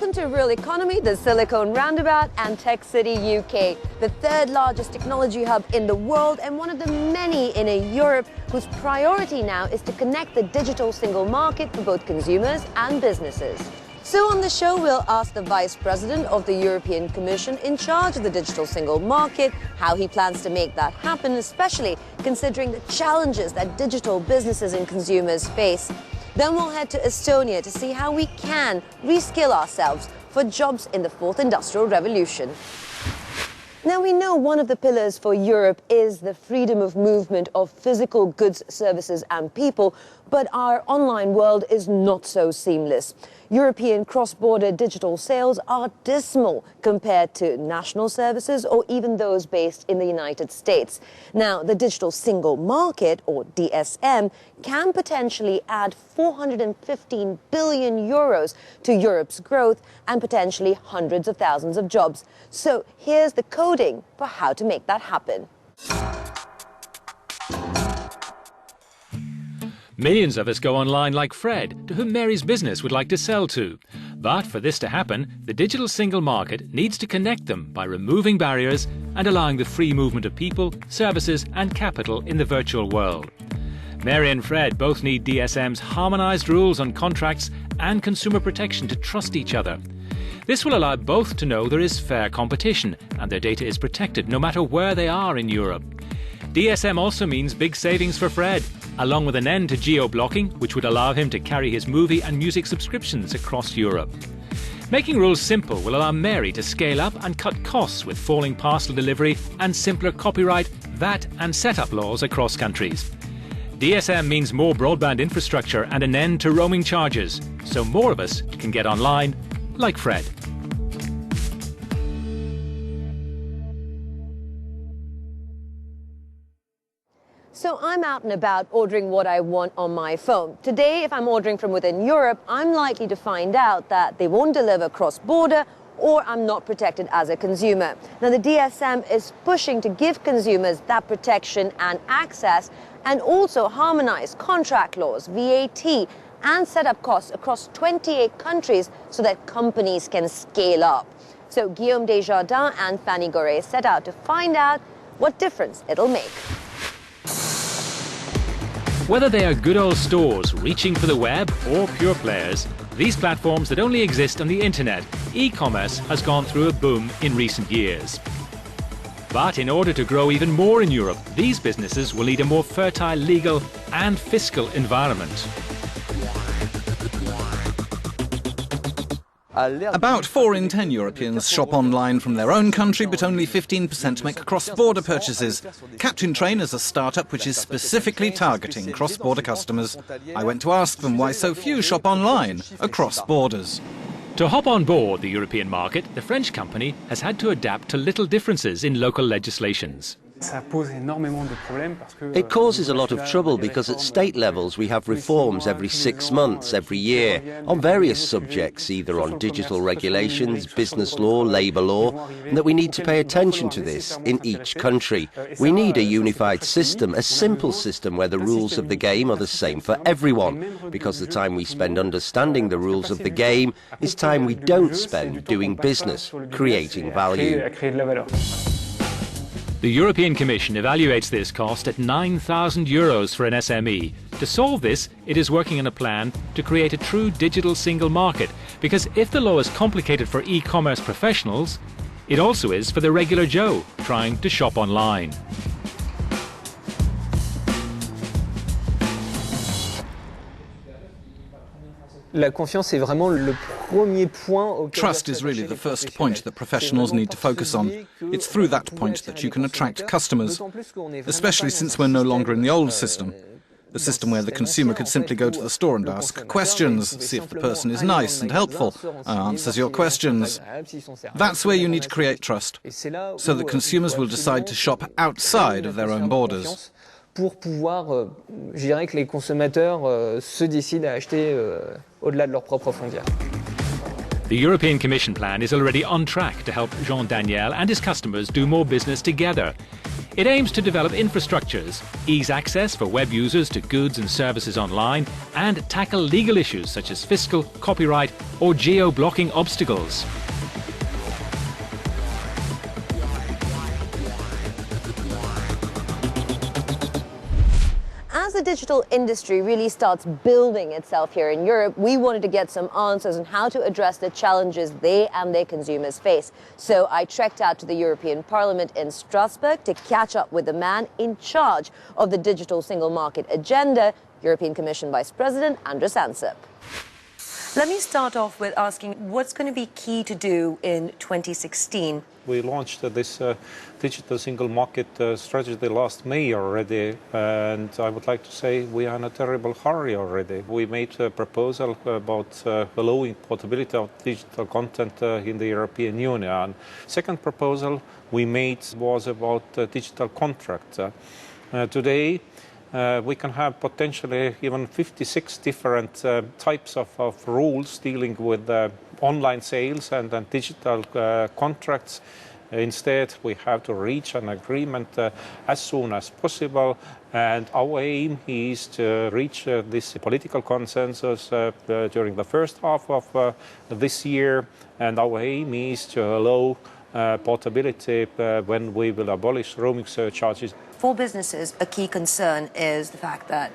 Welcome to Real Economy, the Silicon Roundabout and Tech City UK, the third largest technology hub in the world and one of the many in a Europe whose priority now is to connect the digital single market for both consumers and businesses. So on the show, we'll ask the Vice President of the European Commission in charge of the digital single market how he plans to make that happen, especially considering the challenges that digital businesses and consumers face. Then we'll head to Estonia to see how we can reskill ourselves for jobs in the fourth industrial revolution. Now, we know one of the pillars for Europe is the freedom of movement of physical goods, services and people, but our online world is not so seamless. European cross-border digital sales are dismal compared to national services or even those based in the United States. Now, the digital single market, or DSM, can potentially add 415 billion euros to Europe's growth and potentially hundreds of thousands of jobs. So here's the coding for how to make that happen. Millions of us go online like Fred, to whom Mary's business would like to sell to. But for this to happen, the digital single market needs to connect them by removing barriers and allowing the free movement of people, services and capital in the virtual world. Mary and Fred both need DSM's harmonised rules on contracts and consumer protection to trust each other. This will allow both to know there is fair competition and their data is protected no matter where they are in Europe. DSM also means big savings for Fred, along with an end to geo-blocking, which would allow him to carry his movie and music subscriptions across Europe. Making rules simple will allow Mary to scale up and cut costs with falling parcel delivery and simpler copyright, VAT and setup laws across countries. DSM means more broadband infrastructure and an end to roaming charges, so more of us can get online like Fred. So I'm out and about ordering what I want on my phone. Today, if I'm ordering from within Europe, I'm likely to find out that they won't deliver cross-border or I'm not protected as a consumer. Now, the DSM is pushing to give consumers that protection and access and also harmonize contract laws, VAT, and set up costs across 28 countries so that companies can scale up. So Guillaume Desjardins and Fanny Goré set out to find out what difference it'll make. Whether they are good old stores reaching for the web or pure players, these platforms that only exist on the internet, e-commerce has gone through a boom in recent years. But in order to grow even more in Europe, these businesses will need a more fertile legal and fiscal environment. About 4 in 10 Europeans shop online from their own country, but only 15% make cross-border purchases. Captain Train is a startup which is specifically targeting cross-border customers. I went to ask them why so few shop online across borders. To hop on board the European market, the French company has had to adapt to little differences in local legislations. It causes a lot of trouble because at state levels we have reforms every 6 months, every year, on various subjects, either on digital regulations, business law, labour law, and that we need to pay attention to this in each country. We need a unified system, a simple system where the rules of the game are the same for everyone, because the time we spend understanding the rules of the game is time we don't spend doing business, creating value. The European Commission evaluates this cost at €9,000 for an SME. To solve this, it is working on a plan to create a true digital single market, because if the law is complicated for e-commerce professionals, it also is for the regular Joe trying to shop online. Trust is really the first point that professionals need to focus on. It's through that point that you can attract customers, especially since we're no longer in the old system. The system where the consumer could simply go to the store and ask questions, see if the person is nice and helpful, and answers your questions. That's where you need to create trust, so that consumers will decide to shop outside of their own borders. Pour pouvoir, je dirais que les consommateurs se décident à acheter au-delà de leurs propres frontières. The European Commission plan is already on track to help Jean Daniel and his customers do more business together. It aims to develop infrastructures, ease access for web users to goods and services online, and tackle legal issues such as fiscal, copyright, or geo-blocking obstacles. As the digital industry really starts building itself here in Europe, we wanted to get some answers on how to address the challenges they and their consumers face. So I trekked out to the European Parliament in Strasbourg to catch up with the man in charge of the digital single market agenda, European Commission Vice President Andrus Ansip. Let me start off with asking what's going to be key to do in 2016. We launched this digital single market strategy last May already, and I would like to say we are in a terrible hurry already. We made a proposal about allowing portability of digital content in the European Union. Second proposal we made was about digital contract. Today, we can have potentially even 56 different types of rules dealing with online sales and digital contracts. Instead, we have to reach an agreement as soon as possible, and our aim is to reach this political consensus during the first half of this year, and our aim is to allow portability when we will abolish roaming surcharges. For businesses, a key concern is the fact that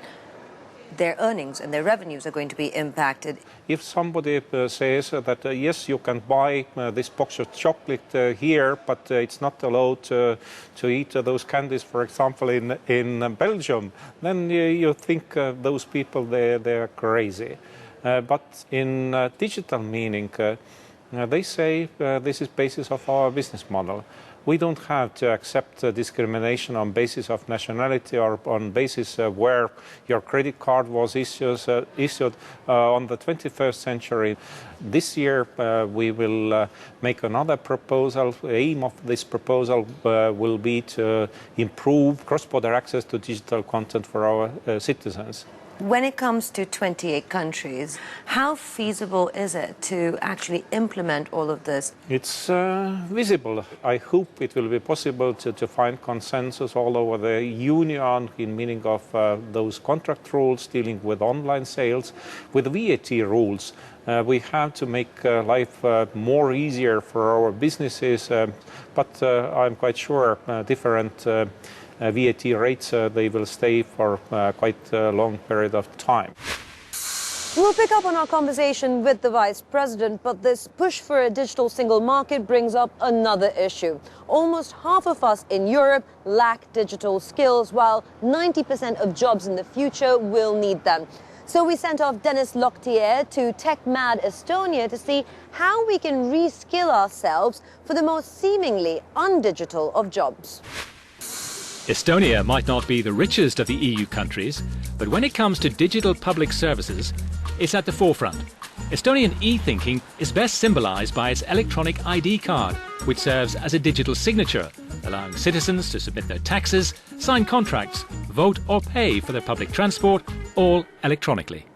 their earnings and their revenues are going to be impacted. If somebody says that yes, you can buy this box of chocolate here, but it's not allowed to eat those candies, for example, in Belgium, then you think those people, they're crazy. But in digital meaning, they say this is basis of our business model. We don't have to accept discrimination on basis of nationality or on basis where your credit card was issued on the 21st century. This year we will make another proposal. The aim of this proposal will be to improve cross-border access to digital content for our citizens. When it comes to 28 countries, how feasible is it to actually implement all of this? It's visible. I hope it will be possible to find consensus all over the Union in meaning of those contract rules dealing with online sales, with VAT rules. We have to make life more easier for our businesses, but I'm quite sure different VAT rates, they will stay for quite a long period of time. We'll pick up on our conversation with the Vice President, but this push for a digital single market brings up another issue. Almost half of us in Europe lack digital skills, while 90% of jobs in the future will need them. So we sent off Dennis Locktier to tech-mad Estonia to see how we can reskill ourselves for the most seemingly undigital of jobs. Estonia might not be the richest of the EU countries, but when it comes to digital public services, it's at the forefront. Estonian e-thinking is best symbolised by its electronic ID card, which serves as a digital signature, allowing citizens to submit their taxes, sign contracts, vote or pay for their public transport, all electronically.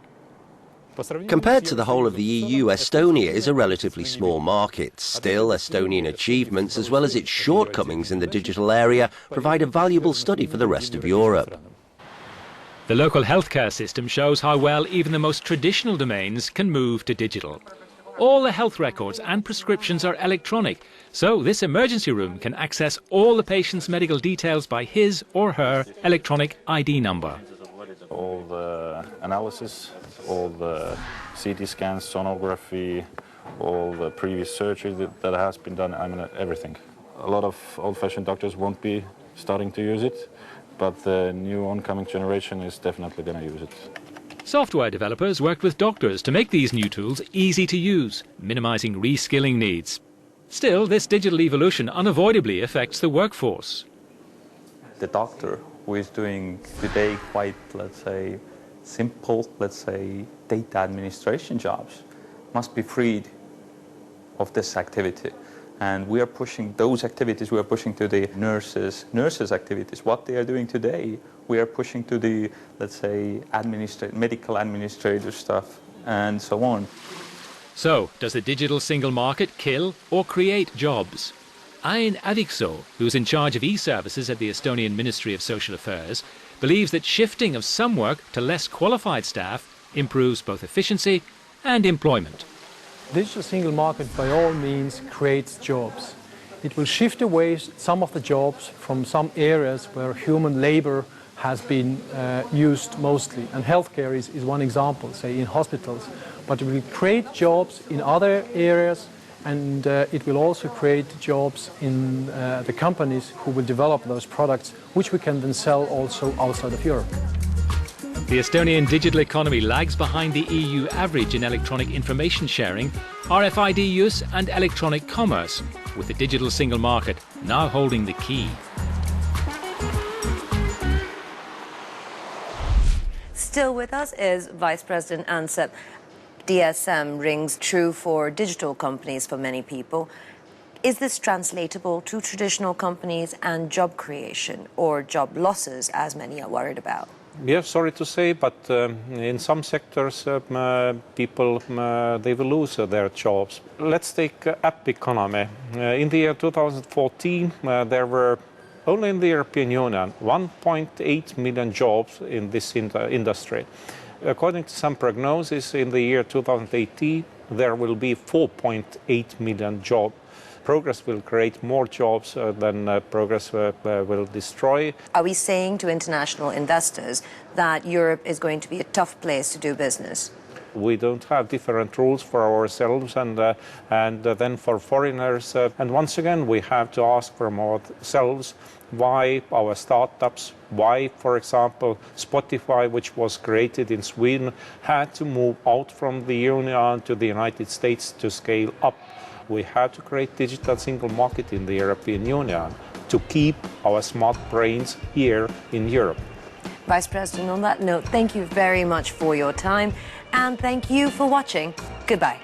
Compared to the whole of the EU, Estonia is a relatively small market. Still, Estonian achievements, as well as its shortcomings in the digital area, provide a valuable study for the rest of Europe. The local healthcare system shows how well even the most traditional domains can move to digital. All the health records and prescriptions are electronic, so this emergency room can access all the patient's medical details by his or her electronic ID number. All the analysis, all the CT scans, sonography, all the previous surgery that has been done, I mean everything. A lot of old-fashioned doctors won't be starting to use it, but the new oncoming generation is definitely going to use it. Software developers worked with doctors to make these new tools easy to use, minimising reskilling needs. Still, this digital evolution unavoidably affects the workforce. The doctor who is doing today quite, let's say, simple, data administration jobs must be freed of this activity. And we are pushing those activities, we are pushing to the nurses' activities. What they are doing today, we are pushing to the, let's say, medical administrator stuff and so on. So, does the digital single market kill or create jobs? Ain Avikso, who is in charge of e-services at the Estonian Ministry of Social Affairs, believes that shifting of some work to less qualified staff improves both efficiency and employment. Digital single market by all means creates jobs. It will shift away some of the jobs from some areas where human labor has been used mostly. And healthcare is one example, say in hospitals. But it will create jobs in other areas, and it will also create jobs in the companies who will develop those products, which we can then sell also outside of Europe. The Estonian digital economy lags behind the EU average in electronic information sharing, RFID use and electronic commerce, with the digital single market now holding the key. Still with us is Vice President Ansep. DSM rings true for digital companies for many people. Is this translatable to traditional companies and job creation, or job losses, as many are worried about? Yes, sorry to say, but in some sectors, people they will lose their jobs. Let's take app economy. In the year 2014, there were only in the European Union 1.8 million jobs in this industry. According to some prognosis, in the year 2018, there will be 4.8 million jobs. Progress will create more jobs than progress will destroy. Are we saying to international investors that Europe is going to be a tough place to do business? We don't have different rules for ourselves and then for foreigners. And once again, we have to ask from ourselves why our startups, why, for example, Spotify, which was created in Sweden, had to move out from the Union to the United States to scale up. We have to create digital single market in the European Union to keep our smart brains here in Europe. Vice President, on that note, thank you very much for your time, and thank you for watching. Goodbye.